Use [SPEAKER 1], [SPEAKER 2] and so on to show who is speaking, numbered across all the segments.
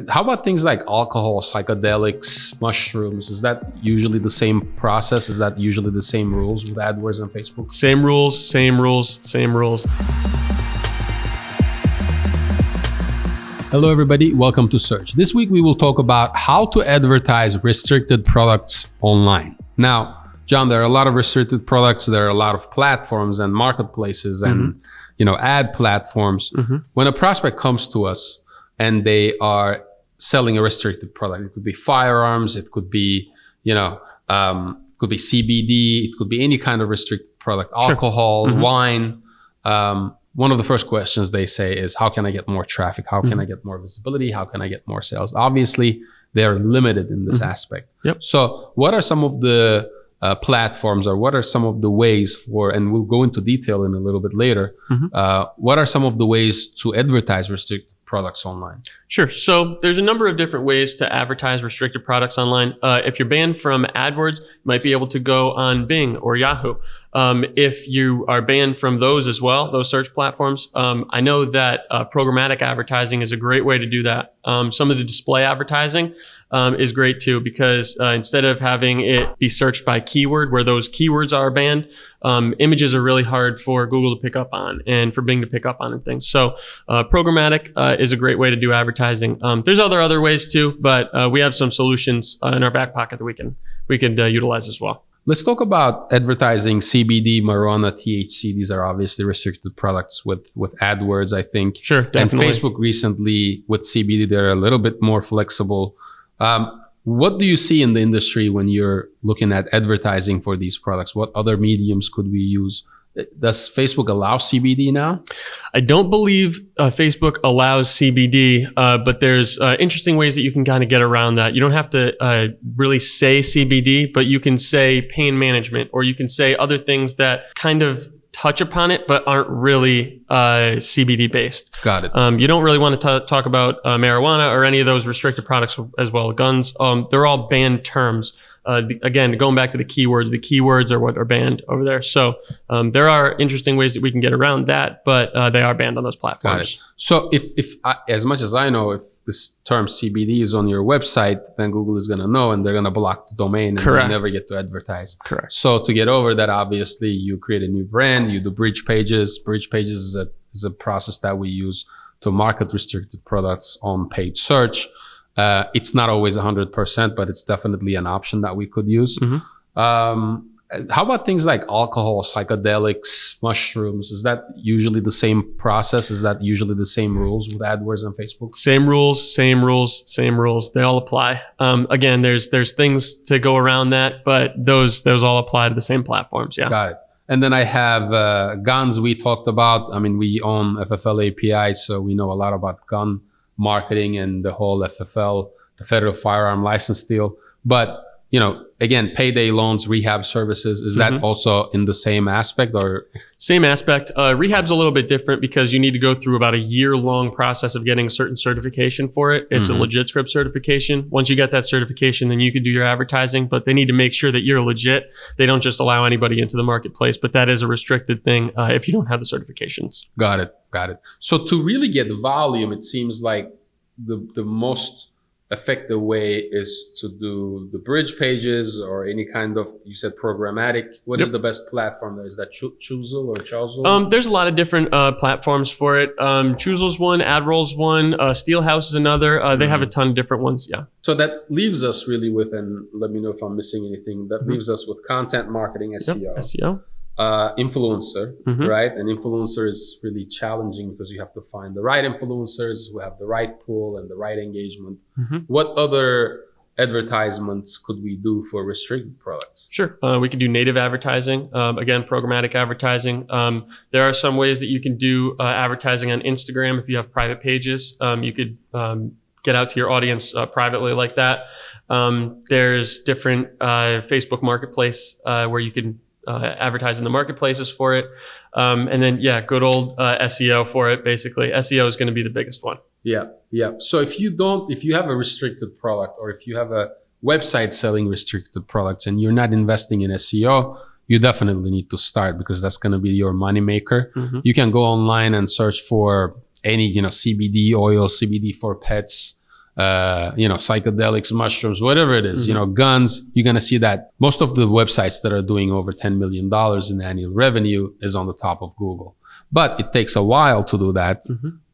[SPEAKER 1] How about things like alcohol, psychedelics, mushrooms? Is that usually the same process? Is that usually the same rules with AdWords and Facebook?
[SPEAKER 2] Same rules, same rules, same rules.
[SPEAKER 1] Hello, everybody. Welcome to Search. This week, we will talk about how to advertise restricted products online. Now, John, there are a lot of restricted products. There are a lot of platforms and marketplaces and, ad platforms. When a prospect comes to us and they are selling a restricted product, it could be firearms, it could be, could be CBD, it could be any kind of restricted product, alcohol, wine. One of the first questions they say is, how can I get more traffic? How can I get more visibility? How can I get more sales? Obviously, they're limited in this aspect. So what are some of the platforms, or what are some of the ways for, and we'll go into detail in a little bit later, what are some of the ways to advertise restricted products online?
[SPEAKER 2] Sure. So there's a number of different ways to advertise restricted products online. If you're banned from AdWords, you might be able to go on Bing or Yahoo. If you are banned from those as well, those search platforms, I know that programmatic advertising is a great way to do that. Some of the display advertising is great too, because instead of having it be searched by keyword where those keywords are banned, images are really hard for Google to pick up on and for Bing to pick up on and things. So programmatic is a great way to do advertising. There's other ways too, but we have some solutions in our back pocket that we could utilize as well.
[SPEAKER 1] Let's talk about advertising CBD, marijuana, THC. These are obviously restricted products with AdWords, I think.
[SPEAKER 2] Sure, definitely.
[SPEAKER 1] And Facebook recently with CBD, they're a little bit more flexible. What do you see in the industry when you're looking at advertising for these products? What other mediums could we use? Does Facebook allow CBD now?
[SPEAKER 2] I don't believe Facebook allows CBD, but there's interesting ways that you can kind of get around that. You don't have to really say CBD, but you can say pain management, or you can say other things that kind of touch upon it, but aren't really CBD based.
[SPEAKER 1] Got it.
[SPEAKER 2] You don't really want to talk about marijuana or any of those restricted products as well. Guns, they're all banned terms. Again, going back to the keywords are what are banned over there. So there are interesting ways that we can get around that, but they are banned on those platforms.
[SPEAKER 1] Got it. So if as much as I know, if this term CBD is on your website, then Google is going to know and they're going to block the domain and you'll never get to advertise.
[SPEAKER 2] Correct.
[SPEAKER 1] So to get over that, obviously, you create a new brand, you do bridge pages. Bridge pages is a process that we use to market restricted products on paid search. It's not always 100%, but it's definitely an option that we could use. How about things like alcohol, psychedelics, mushrooms? Is that usually the same process? Is that usually the same rules with AdWords and Facebook?
[SPEAKER 2] Same rules, same rules, same rules. They all apply. Again, there's things to go around that, but those all apply to the same platforms. Yeah.
[SPEAKER 1] Got it. And then I have guns we talked about. I mean, we own FFL API, so we know a lot about gun marketing and the whole FFL, the Federal Firearm License deal. But, again, Payday loans, Rehab services, is that also in the same aspect or?
[SPEAKER 2] Same aspect. Rehab's a little bit different because you need to go through about a year-long process of getting a certain certification for it. It's a legit script certification. Once you get that certification, then you can do your advertising, but they need to make sure that you're legit. They don't just allow anybody into the marketplace, but that is a restricted thing if you don't have the certifications.
[SPEAKER 1] Got it. So to really get volume, it seems like the most effective way is to do the bridge pages or any kind of, you said programmatic. What is the best platform there? Is that Choozle or Chouzle?
[SPEAKER 2] There's a lot of different platforms for it. Choozle's one, AdRoll's one, Steelhouse is another. They have a ton of different ones, yeah.
[SPEAKER 1] So that leaves us really with, and let me know if I'm missing anything, that leaves us with content marketing, SEO.
[SPEAKER 2] SEO.
[SPEAKER 1] Influencer, right? And influencer is really challenging because you have to find the right influencers who have the right pool and the right engagement. What other advertisements could we do for restricted products?
[SPEAKER 2] Sure. We can do native advertising. Again, programmatic advertising. There are some ways that you can do advertising on Instagram if you have private pages. You could get out to your audience privately like that. There's different Facebook marketplace where you can advertise in the marketplaces for it. And then, good old SEO for it, basically. SEO is going to be the biggest one.
[SPEAKER 1] Yeah. So if you have a restricted product, or if you have a website selling restricted products and you're not investing in SEO, you definitely need to start, because that's going to be your moneymaker. You can go online and search for any, CBD oil, CBD for pets, psychedelics, mushrooms, whatever it is, guns, you're going to see that most of the websites that are doing over $10 million in annual revenue is on the top of Google. But it takes a while to do that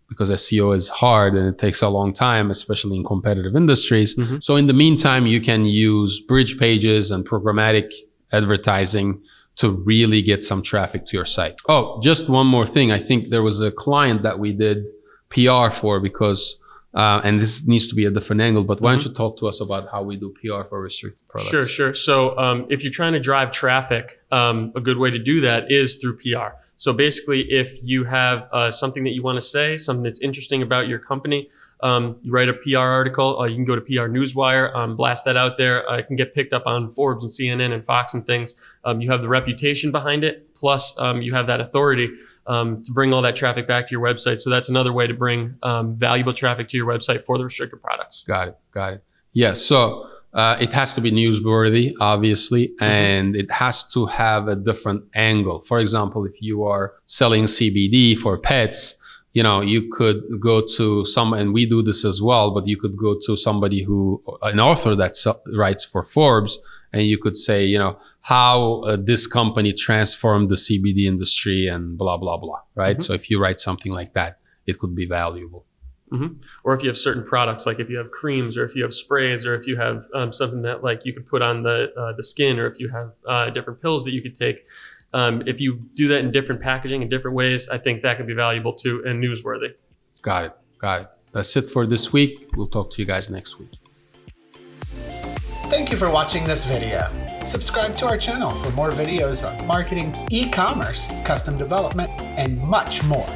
[SPEAKER 1] because SEO is hard and it takes a long time, especially in competitive industries. So in the meantime, you can use bridge pages and programmatic advertising to really get some traffic to your site. Oh, just one more thing. I think there was a client that we did PR for because, and this needs to be a different angle, but why don't you talk to us about how we do PR for restricted products?
[SPEAKER 2] Sure. So if you're trying to drive traffic, a good way to do that is through PR. So basically, if you have something that you want to say, something that's interesting about your company, you write a PR article, you can go to PR Newswire, blast that out there. It can get picked up on Forbes and CNN and Fox and things. You have the reputation behind it, plus you have that authority to bring all that traffic back to your website. So that's another way to bring valuable traffic to your website for the restricted products.
[SPEAKER 1] Got it. Yeah, so it has to be newsworthy, obviously, and it has to have a different angle. For example, if you are selling CBD for pets, you could go to and we do this as well, but you could go to somebody an author that writes for Forbes, and you could say, how this company transformed the CBD industry and blah, blah, blah, right? So if you write something like that, it could be valuable.
[SPEAKER 2] Or if you have certain products, like if you have creams or if you have sprays or if you have something that like you could put on the skin, or if you have different pills that you could take. If you do that in different packaging in different ways, I think that could be valuable too and newsworthy. Got
[SPEAKER 1] it. That's it for this week. We'll talk to you guys next week.
[SPEAKER 3] Thank you for watching this video. Subscribe to our channel for more videos on marketing, e-commerce, custom development, and much more.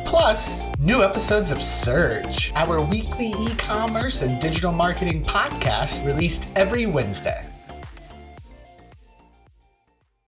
[SPEAKER 3] Plus, new episodes of Surge, our weekly e-commerce and digital marketing podcast released every Wednesday.